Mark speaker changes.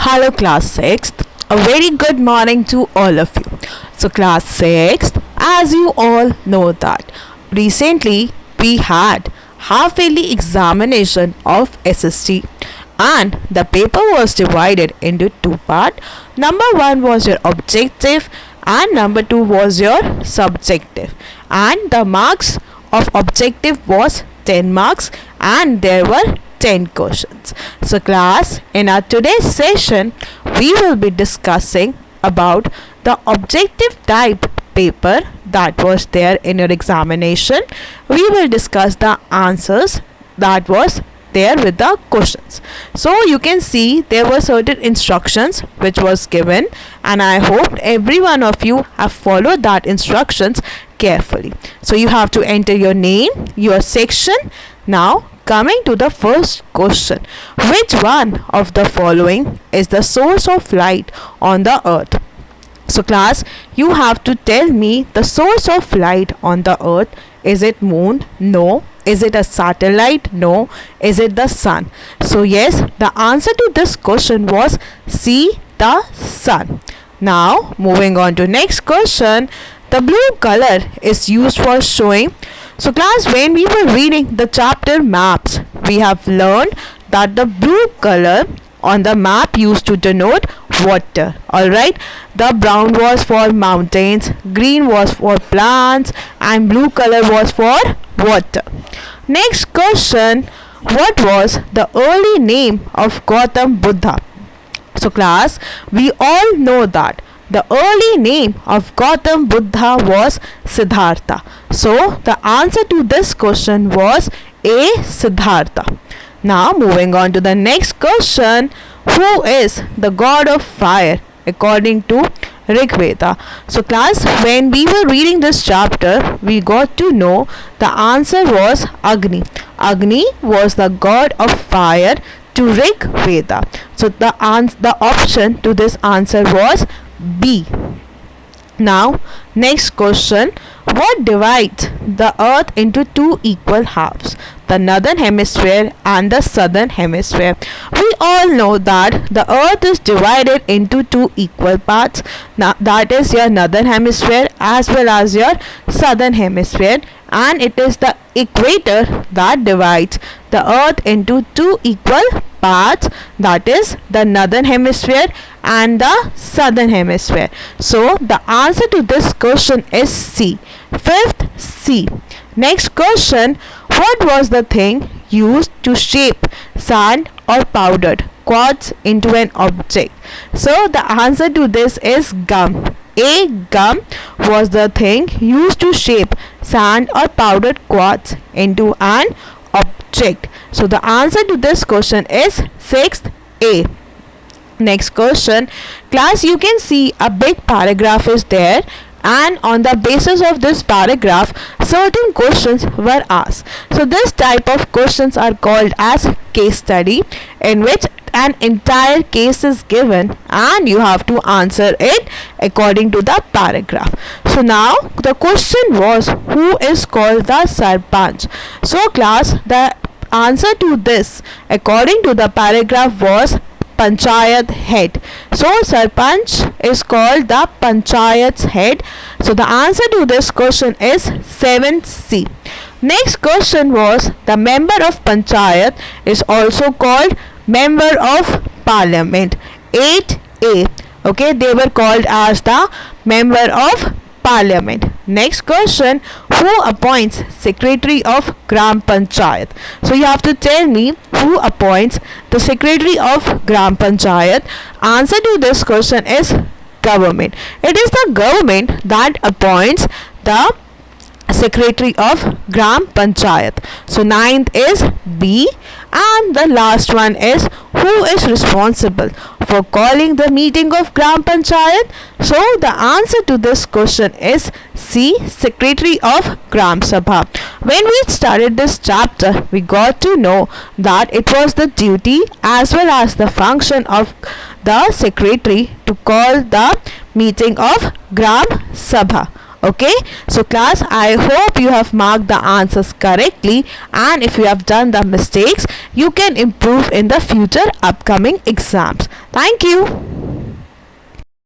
Speaker 1: Hello class 6th. A very good morning to all of you. So class 6th, as you all know that recently we had half-yearly examination of SST and the paper was divided into two parts. Number 1 was your objective and number 2 was your subjective, and the marks of objective was 10 marks and there were 10 questions. So class, in our today's session we will be discussing about the objective type paper that was there in your examination. We will discuss the answers that was there with the questions. So you can see there were certain instructions which was given, and I hope every one of you have followed that instructions carefully. So you have to enter your name, your section. Now coming to the first question, which one of the following is the source of light on the earth? So class, you have to tell me the source of light on the earth. Is it moon? No. Is it a satellite? No. Is it the sun? So yes, the answer to this question was C, the sun. Now moving on to next question. The blue color is used for showing. So class, when we were reading the chapter maps, we have learned that the blue color on the map used to denote water. Alright, the brown was for mountains, green was for plants, and blue color was for water. Next question, what was the early name of Gautam Buddha? So class, we all know that the early name of Gautam Buddha was Siddhartha. So the answer to this question was A, Siddhartha. Now moving on to the next question, who is the god of fire according to Rig Veda? So class, when we were reading this chapter, we got to know the answer was Agni. Agni was the god of fire to Rig Veda. So the option to this answer was B. Now next question, what divides the earth into two equal halves, the northern hemisphere and the southern hemisphere? We all know that the earth is divided into two equal parts. Now that is your northern hemisphere as well as your southern hemisphere, and it is the equator that divides the earth into two equal parts, that is the northern hemisphere and the southern hemisphere. So the answer to this question is C. Fifth, C. Next question, what was the thing used to shape sand or powdered quartz into an object? So the answer to this is gum. A, gum was the thing used to shape sand or powdered quartz into an object. So the answer to this question is 6th, A. Next question, class, you can see a big paragraph is there, and on the basis of this paragraph certain questions were asked. So this type of questions are called as case study, in which an entire case is given and you have to answer it according to the paragraph. So now the question was, who is called the Sarpanch? So class, the answer to this according to the paragraph was Panchayat head. So Sarpanch is called the Panchayat's head. So the answer to this question is 7C. Next question was, the member of Panchayat is also called member of parliament. 8A. Okay, they were called as the member of parliament. Next question, who appoints secretary of Gram Panchayat? So you have to tell me who appoints the secretary of Gram Panchayat. Answer to this question is government. It is the government that appoints the secretary of Gram Panchayat. So 9th is B, and the last one is, who is responsible for calling the meeting of Gram Panchayat? So the answer to this question is C, secretary of Gram Sabha. When we started this chapter, we got to know that it was the duty as well as the function of the secretary to call the meeting of Gram Sabha. Okay, so class, I hope you have marked the answers correctly, and if you have done the mistakes, you can improve in the future upcoming exams. Thank you.